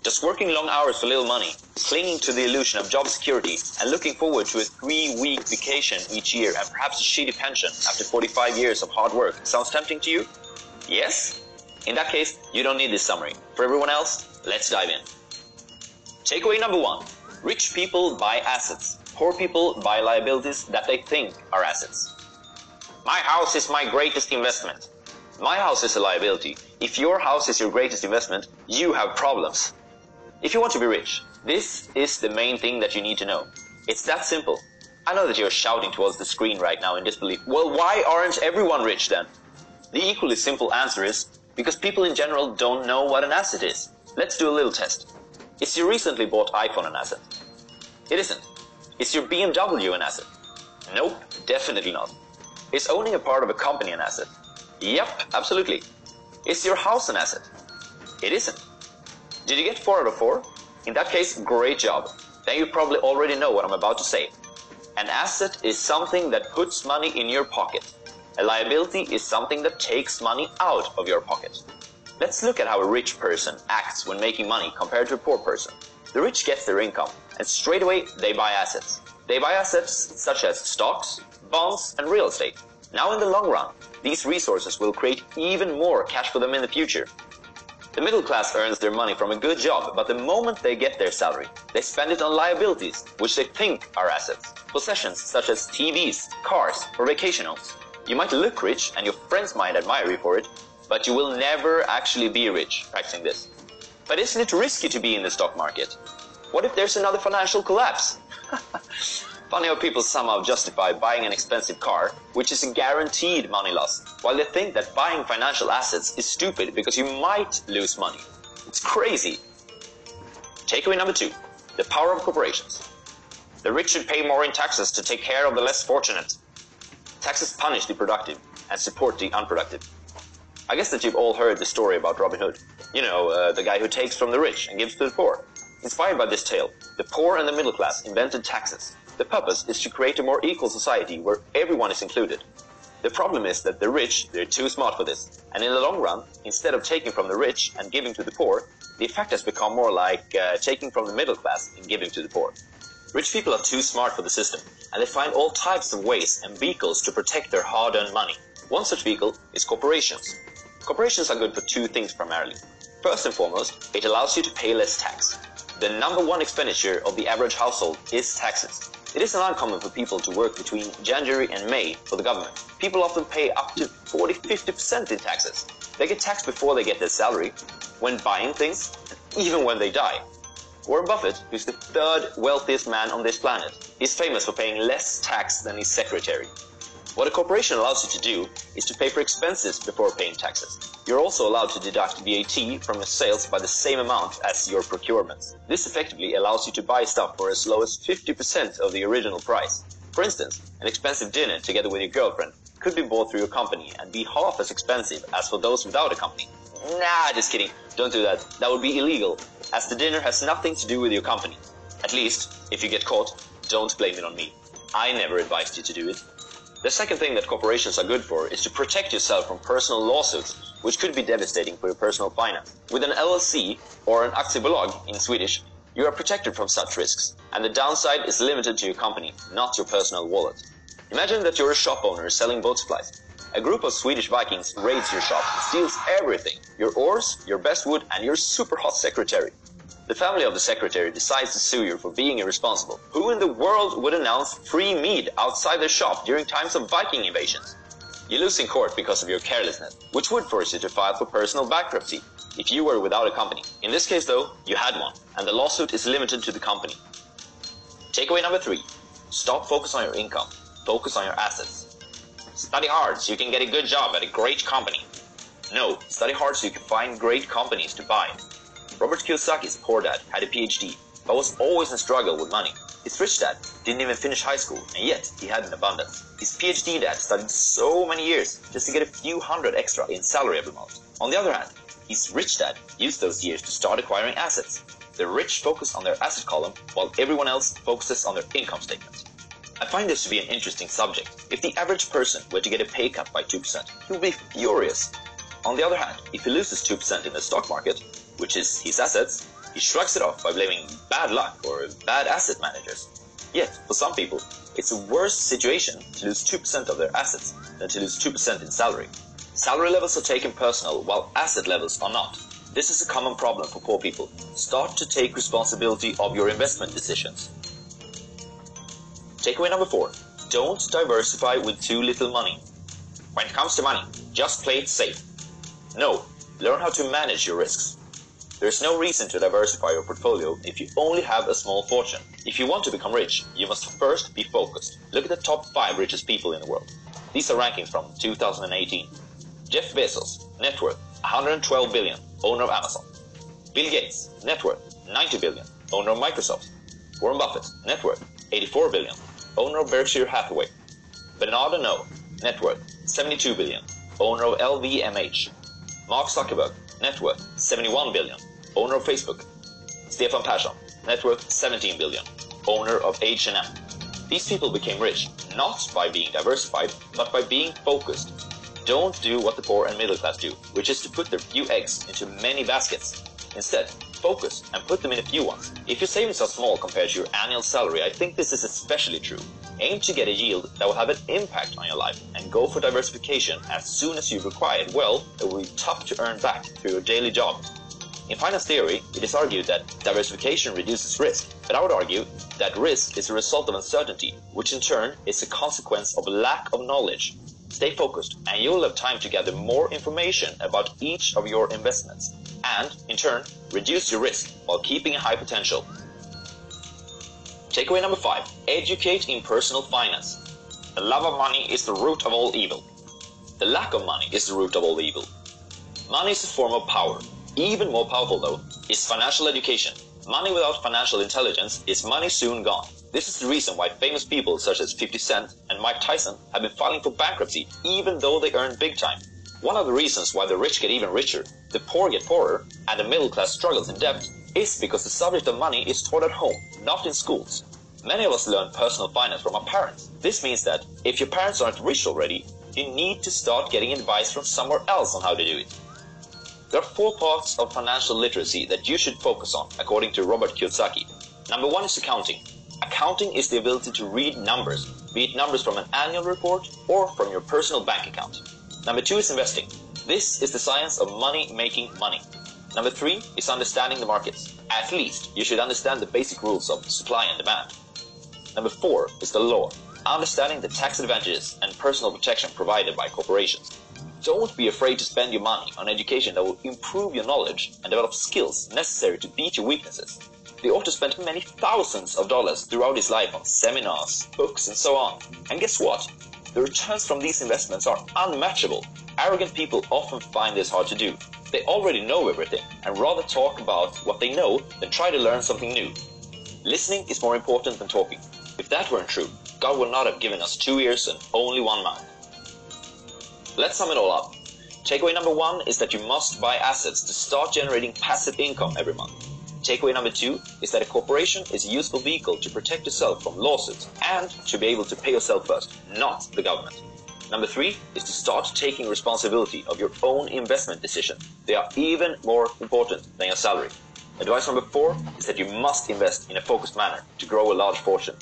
Just working long hours for little money, clinging to the illusion of job security, and looking forward to a 3-week vacation each year and perhaps a shitty pension after 45 years of hard work sounds tempting to you? Yes? In that case, you don't need this summary. For everyone else, let's dive in. Takeaway number 1. Rich people buy assets. Poor people buy liabilities that they think are assets. My house is my greatest investment. My house is a liability. If your house is your greatest investment, you have problems. If you want to be rich, this is the main thing that you need to know. It's that simple. I know that you're shouting towards the screen right now in disbelief. Well, why aren't everyone rich then? The equally simple answer is because people in general don't know what an asset is. Let's do a little test. Is your recently bought iPhone an asset? It isn't. Is your BMW an asset? Nope, definitely not. Is owning a part of a company an asset? Yep, absolutely. Is your house an asset? It isn't. Did you get 4 out of 4? In that case, great job. Then you probably already know what I'm about to say. An asset is something that puts money in your pocket. A liability is something that takes money out of your pocket. Let's look at how a rich person acts when making money compared to a poor person. The rich gets their income, and straight away they buy assets. They buy assets such as stocks, bonds, and real estate. Now in the long run, these resources will create even more cash for them in the future. The middle class earns their money from a good job, but the moment they get their salary, they spend it on liabilities, which they think are assets. Possessions such as TVs, cars, or vacation homes. You might look rich and your friends might admire you for it, but you will never actually be rich practicing this. But isn't it risky to be in the stock market? What if there's another financial collapse? Funny how people somehow justify buying an expensive car, which is a guaranteed money loss, while they think that buying financial assets is stupid because you might lose money. It's crazy. Takeaway number 2. The power of corporations. The rich should pay more in taxes to take care of the less fortunate. Taxes punish the productive and support the unproductive. I guess that you've all heard the story about Robin Hood. You know, the guy who takes from the rich and gives to the poor. Inspired by this tale, the poor and the middle class invented taxes. The purpose is to create a more equal society where everyone is included. The problem is that the rich, they're too smart for this. And in the long run, instead of taking from the rich and giving to the poor, the effect has become more like taking from the middle class and giving to the poor. Rich people are too smart for the system, and they find all types of ways and vehicles to protect their hard-earned money. One such vehicle is corporations. Corporations are good for 2 things primarily. First and foremost, it allows you to pay less tax. The number 1 expenditure of the average household is taxes. It isn't uncommon for people to work between January and May for the government. People often pay up to 40-50% in taxes. They get taxed before they get their salary, when buying things, and even when they die. Warren Buffett, who's the 3rd wealthiest man on this planet, is famous for paying less tax than his secretary. What a corporation allows you to do is to pay for expenses before paying taxes. You're also allowed to deduct VAT from your sales by the same amount as your procurements. This effectively allows you to buy stuff for as low as 50% of the original price. For instance, an expensive dinner together with your girlfriend could be bought through your company and be half as expensive as for those without a company. Nah, just kidding. Don't do that. That would be illegal, as the dinner has nothing to do with your company. At least, if you get caught, don't blame it on me. I never advised you to do it. The second thing that corporations are good for is to protect yourself from personal lawsuits, which could be devastating for your personal finance. With an LLC, or an aktiebolag in Swedish, you are protected from such risks, and the downside is limited to your company, not your personal wallet. Imagine that you're a shop owner selling boat supplies. A group of Swedish Vikings raids your shop and steals everything: your oars, your best wood, and your super hot secretary. The family of the secretary decides to sue you for being irresponsible. Who in the world would announce free mead outside their shop during times of Viking invasions? You lose in court because of your carelessness, which would force you to file for personal bankruptcy if you were without a company. In this case though, you had one, and the lawsuit is limited to the company. Takeaway number 3. Stop focusing on your income. Focus on your assets. Study hard so you can get a good job at a great company. No, study hard so you can find great companies to buy. Robert Kiyosaki's poor dad had a PhD, but was always in struggle with money. His rich dad didn't even finish high school, and yet he had an abundance. His PhD dad studied so many years just to get a few hundred extra in salary every month. On the other hand, his rich dad used those years to start acquiring assets. The rich focus on their asset column, while everyone else focuses on their income statement. I find this to be an interesting subject. If the average person were to get a pay cut by 2%, he would be furious. On the other hand, if he loses 2% in the stock market, which is his assets, He shrugs it off by blaming bad luck or bad asset managers. Yet, for some people, it's a worse situation to lose 2% of their assets than to lose 2% in salary. Salary levels are taken personal, while asset levels are not. This is a common problem for poor people. Start to take responsibility of your investment decisions. Takeaway number 4. Don't diversify with too little money. When it comes to money, just play it safe. No, learn how to manage your risks. There is no reason to diversify your portfolio if you only have a small fortune. If you want to become rich, you must first be focused. Look at the top 5 richest people in the world. These are rankings from 2018. Jeff Bezos, net worth 112 billion, owner of Amazon. Bill Gates, net worth 90 billion, owner of Microsoft. Warren Buffett, net worth 84 billion, owner of Berkshire Hathaway. Bernard Arnault, net worth 72 billion, owner of LVMH. Mark Zuckerberg, net worth 71 billion, owner of Facebook. Stefan Persson, net worth 17 billion, owner of H&M. These people became rich not by being diversified, but by being focused. Don't do what the poor and middle class do, which is to put their few eggs into many baskets. Instead, focus and put them in a few ones. If your savings are small compared to your annual salary, I think this is especially true. Aim to get a yield that will have an impact on your life and go for diversification as soon as you've acquired wealth that will be tough to earn back through your daily job. In finance theory, it is argued that diversification reduces risk, but I would argue that risk is a result of uncertainty, which in turn is a consequence of lack of knowledge. Stay focused, and you'll have time to gather more information about each of your investments, and, in turn, reduce your risk while keeping a high potential. Takeaway number 5. Educate in personal finance. The love of money is the root of all evil. The lack of money is the root of all evil. Money is a form of power. Even more powerful, though, is financial education. Money without financial intelligence is money soon gone. This is the reason why famous people such as 50 Cent and Mike Tyson have been filing for bankruptcy even though they earn big time. One of the reasons why the rich get even richer, the poor get poorer, and the middle class struggles in debt is because the subject of money is taught at home, not in schools. Many of us learn personal finance from our parents. This means that if your parents aren't rich already, you need to start getting advice from somewhere else on how to do it. There are 4 parts of financial literacy that you should focus on, according to Robert Kiyosaki. Number 1 is accounting. Accounting is the ability to read numbers, be it numbers from an annual report or from your personal bank account. Number 2 is investing. This is the science of money making money. Number 3 is understanding the markets. At least you should understand the basic rules of supply and demand. Number 4 is the law, understanding the tax advantages and personal protection provided by corporations. Don't be afraid to spend your money on education that will improve your knowledge and develop skills necessary to beat your weaknesses. The author spent many thousands of dollars throughout his life on seminars, books, and so on. And guess what? The returns from these investments are unmatchable. Arrogant people often find this hard to do. They already know everything and rather talk about what they know than try to learn something new. Listening is more important than talking. If that weren't true, God would not have given us 2 ears and only 1 mouth. Let's sum it all up. Takeaway number 1 is that you must buy assets to start generating passive income every month. Takeaway number 2 is that a corporation is a useful vehicle to protect yourself from lawsuits and to be able to pay yourself first, not the government. Number 3 is to start taking responsibility of your own investment decision. They are even more important than your salary. Advice number 4 is that you must invest in a focused manner to grow a large fortune.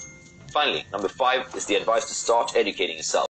Finally, number 5 is the advice to start educating yourself.